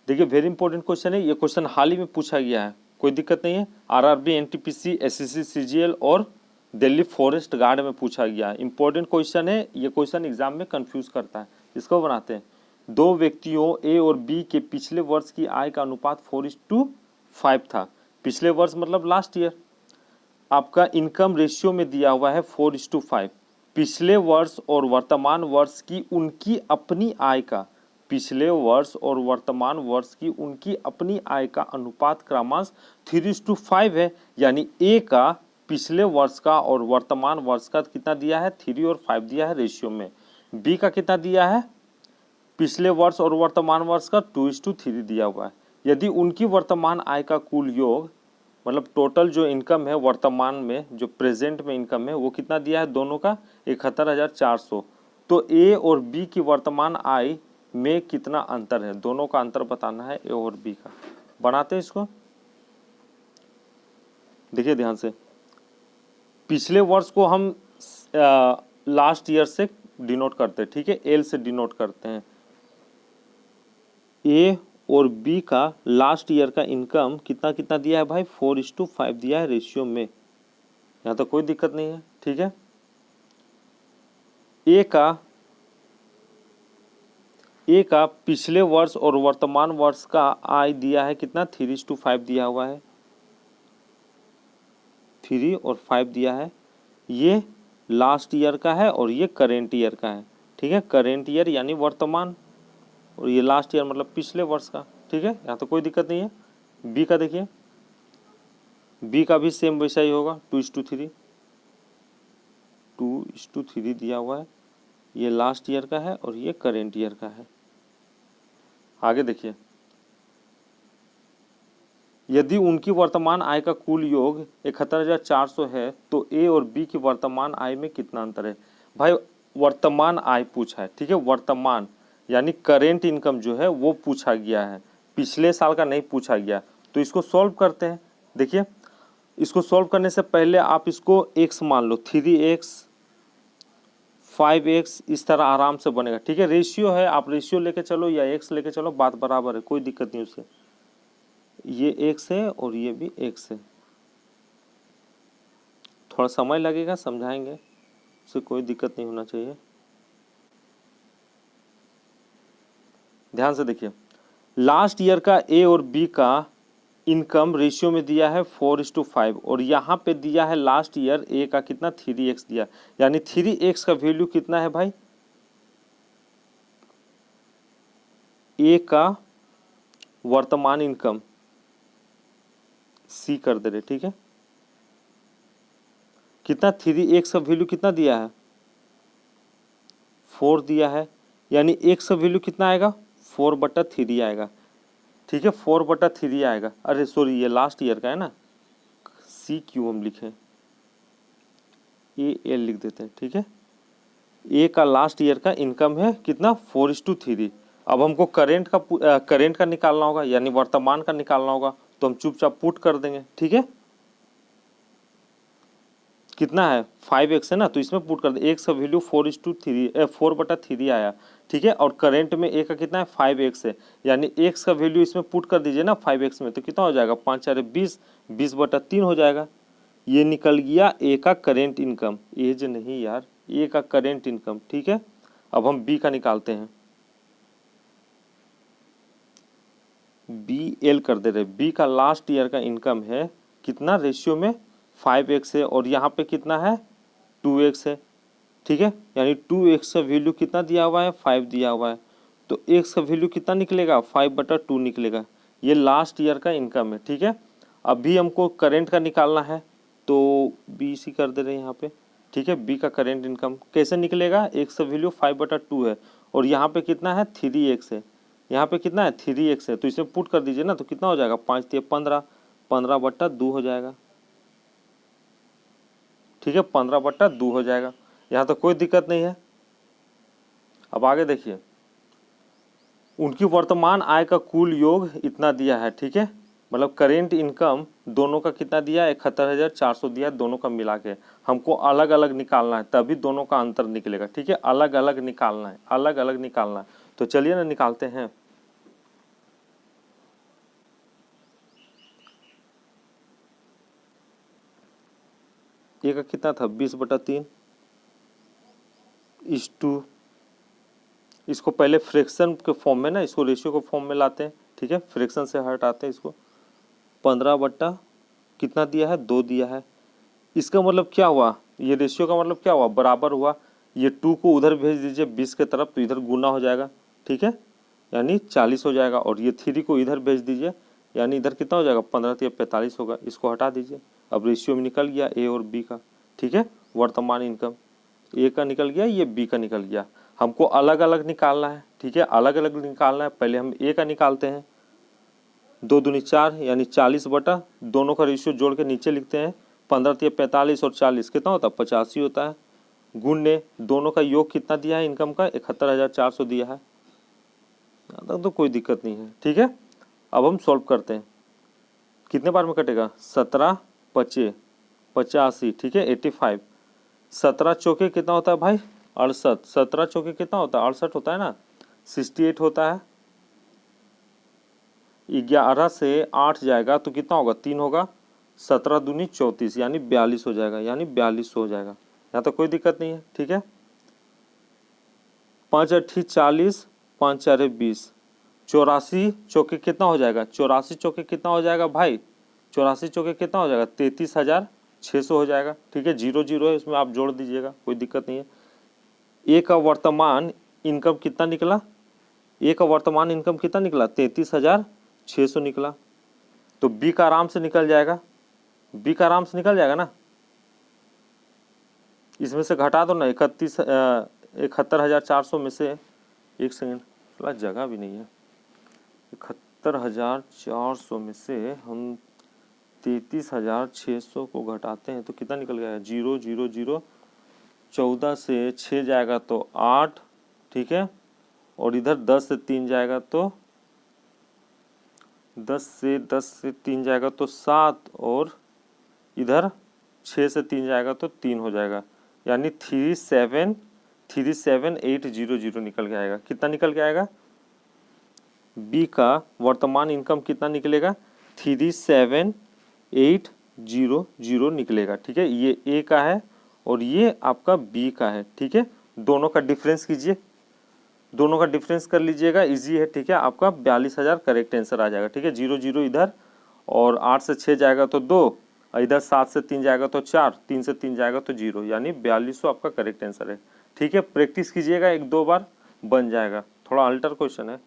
देखिए very important question है, ये क्वेश्चन हाल ही में पूछा गया है, कोई दिक्कत नहीं है। आरआरबी, एनटीपीसी, एसएससी, सीजीएल और दिल्ली फॉरेस्ट गार्ड में पूछा गया है। इंपॉर्टेंट क्वेश्चन है, ये क्वेश्चन एग्जाम में कंफ्यूज करता है। इसको बनाते हैं, दो व्यक्तियों ए और बी के पिछले वर्ष की आय का अनुपात 4:5 था। पिछले वर्ष मतलब लास्ट ईयर। आपका इनकम रेशियो में दिया हुआ है 4:5। पिछले वर्ष और वर्तमान वर्ष की उनकी अपनी आय का, पिछले वर्ष और वर्तमान वर्ष की उनकी अपनी आय का अनुपात क्रमशः 3:5 है। यानी ए का पिछले वर्ष का और वर्तमान वर्ष का कितना दिया है, 3 और 5 दिया है रेशियो में। बी का कितना दिया है, पिछले वर्ष और वर्तमान वर्ष का 2:3 दिया हुआ है। यदि उनकी वर्तमान आय का कुल योग, मतलब टोटल जो इनकम है वर्तमान में, जो प्रेजेंट में इनकम है, वो कितना दिया है दोनों का, 71,400। तो ए और बी की वर्तमान आय में कितना अंतर है, दोनों का अंतर बताना है ए और बी का। बनाते हैं इसको, देखिए ध्यान से। पिछले वर्ष को हम लास्ट ईयर से डिनोट करते हैं, ठीक है, एल से डिनोट करते हैं। ए और बी का लास्ट ईयर का इनकम कितना कितना दिया है भाई, 4:5 दिया है रेशियो में। यहाँ तो कोई दिक्कत नहीं है, ठीक है। ए का पिछले वर्ष और वर्तमान वर्ष का आय दिया है कितना, 3:5 दिया हुआ है, 3 और 5 दिया है। ये लास्ट ईयर का है और ये करेंट ईयर का है, ठीक है। करेंट ईयर यानी वर्तमान, और ये लास्ट ईयर मतलब पिछले वर्ष का, ठीक है। यहाँ तो कोई दिक्कत नहीं है। बी का देखिए, बी का भी सेम वैसा ही होगा, 2:3, 2:3 दिया हुआ है। ये लास्ट ईयर का है और ये करेंट ईयर का है। आगे देखिए, यदि उनकी वर्तमान आय का कुल योग 71,400 है तो ए और बी की वर्तमान आय में कितना अंतर है। भाई वर्तमान आय पूछा है, ठीक है, वर्तमान यानी करेंट इनकम जो है वो पूछा गया है, पिछले साल का नहीं पूछा गया। तो इसको सॉल्व करते हैं। देखिए, इसको सॉल्व करने से पहले आप इसको x मान लो, 3x 5x, इस तरह आराम से बनेगा, ठीक है। रेशियो है, आप रेशियो लेके चलो या x लेके चलो, बात बराबर है, कोई दिक्कत नहीं उससे। ये x है और ये भी x है। थोड़ा समय लगेगा, समझाएंगे, उससे कोई दिक्कत नहीं होना चाहिए। ध्यान से देखिए, लास्ट ईयर का ए और बी का इनकम रेशियो में दिया है 4:5 और यहाँ पे दिया है लास्ट ईयर ए का कितना, 3x दिया, यानी 3x का वैल्यू कितना है भाई, ए का वर्तमान इनकम, सी कर दे रहे, ठीक है। कितना, 3x का वैल्यू कितना दिया है, 4 दिया है, यानी x का वैल्यू कितना आएगा, 4/3 आएगा, ठीक है, 4/3 आएगा। अरे सॉरी, ये लास्ट ईयर का है ना, सी क्यों हम लिखे, ए एल लिख देते हैं, ठीक है। ए का लास्ट ईयर का इनकम है कितना, 4:3। अब हमको करेंट का निकालना होगा, यानी वर्तमान का निकालना होगा, तो हम चुपचाप पुट कर देंगे, ठीक है। कितना है, 5x है ना, तो इसमें पुट कर दे। x का वैल्यू 4:3 आया, ठीक है। और करेंट में a का कितना है, 5x है, यानी x का वैल्यू इसमें पुट कर दीजिए ना 5x में, तो कितना हो जाएगा, 5×4 = 20, 20/3 हो जाएगा। ये निकल गया a का करेंट इनकम, एज नहीं यार, a का करेंट इनकम, ठीक है। अब हम b का निकालते हैं, BL कर दे रहे। b का लास्ट ईयर का इनकम है कितना, रेशियो में 5x है और यहाँ पे कितना है, 2x है, ठीक है। यानी 2x का वैल्यू कितना दिया हुआ है, 5 दिया हुआ है, तो x का वैल्यू कितना निकलेगा, 5/2 निकलेगा। ये लास्ट ईयर का इनकम है, ठीक है। अभी हमको करेंट का निकालना है, तो BC कर दे रहे हैं यहाँ पे, ठीक है। b का करेंट इनकम कैसे निकलेगा, x का वैल्यू 5/2 है और यहाँ पे कितना है, 3x है, यहाँ पे कितना है, 3x है, तो इसमें पुट कर दीजिए ना, तो कितना हो जाएगा, 5×3 = 15, 15/2 हो जाएगा, ठीक है, 15/2 हो जाएगा। यहाँ तो कोई दिक्कत नहीं है। अब आगे देखिए, उनकी वर्तमान आय का कुल योग इतना दिया है, ठीक है, मतलब करेंट इनकम दोनों का कितना दिया है, 71,400 दिया है, दोनों का मिला के। हमको अलग अलग निकालना है, तभी दोनों का अंतर निकलेगा, ठीक है। अलग अलग निकालना है, अलग अलग निकालना है। तो चलिए ना निकालते हैं। ए का कितना था 20/3 इस टू, इसको पहले फ्रैक्शन के फॉर्म में ना, इसको रेशियो के फॉर्म में लाते हैं, ठीक है, फ्रैक्शन से हटाते हैं इसको। 15 कितना दिया है 2 दिया है। इसका मतलब क्या हुआ, ये रेशियो का मतलब क्या हुआ, बराबर हुआ। ये 2 को उधर भेज दीजिए 20 के तरफ तो इधर गुना हो जाएगा, ठीक है, यानी 40 हो जाएगा। और ये 3 को इधर भेज दीजिए यानी इधर कितना हो जाएगा 15 × 45 होगा। इसको हटा दीजिए, अब रेशियो में निकल गया ए और बी का, ठीक है। वर्तमान इनकम ए का निकल गया, ये बी का निकल गया। हमको अलग अलग निकालना है, ठीक है, अलग अलग निकालना है। पहले हम ए का निकालते हैं, 2 दूनी 4 यानी 40 बटा, दोनों का रेशियो जोड़ के नीचे लिखते हैं। 15 × 45 और 40 कितना होता है 85 होता है। गुणने दोनों का योग कितना दिया है इनकम का 71,400 दिया है। यहाँ तक तो कोई दिक्कत नहीं है, ठीक है। अब हम सॉल्व करते हैं, कितने बार में कटेगा 17 × 5 85, ठीक है 85। 17 चौके कितना होता है भाई 68, 17 चौके कितना होता है 68 होता है ना, 68 होता है। 11 से 8 जाएगा तो कितना होगा 3 होगा, 17 दूनी 34 यानी 42 हो जाएगा, यानी 4200 हो जाएगा। यहाँ तो कोई दिक्कत नहीं है, ठीक है। 5 × 8 40, 5 × 4 20, 84 चौके कितना हो जाएगा, 84 चौके कितना हो जाएगा भाई, 84 चौके कितना हो जाएगा 33,600 हो जाएगा, ठीक है। 0 0 है इसमें आप जोड़ दीजिएगा, कोई दिक्कत नहीं है। ए का वर्तमान इनकम कितना निकला, ए का वर्तमान इनकम कितना निकला 33,600 निकला। तो बी का आराम से निकल जाएगा, बी का आराम से निकल जाएगा ना, इसमें से घटा दो ना 71,400 में से, एक सेकंड थोड़ा जगह भी नहीं है, 71,400 में से हम 33,600 को घटाते हैं तो कितना निकल गया 0 0 0, 14 से 6 जाएगा तो 8, ठीक है, और इधर 10 से 3 जाएगा तो 10 से 3 जाएगा तो 7, और इधर 6 से 3 जाएगा तो 3 हो जाएगा, यानी 37800 निकल के आएगा। कितना निकल के आएगा, बी का वर्तमान इनकम कितना निकलेगा 37800 निकलेगा, ठीक है। ये ए का है और ये आपका बी का है, ठीक है। दोनों का डिफरेंस कीजिए, दोनों का डिफरेंस कर लीजिएगा, इजी है, ठीक है। आपका 42,000 करेक्ट आंसर आ जाएगा, ठीक है। 0 0 इधर, और 8 से 6 जाएगा तो 2, इधर 7 से 3 जाएगा तो 4, 3 से 3 जाएगा तो 0, यानी 4200 आपका करेक्ट आंसर है, ठीक है। प्रैक्टिस कीजिएगा 1-2 बार बन जाएगा, थोड़ा अल्टर क्वेश्चन है।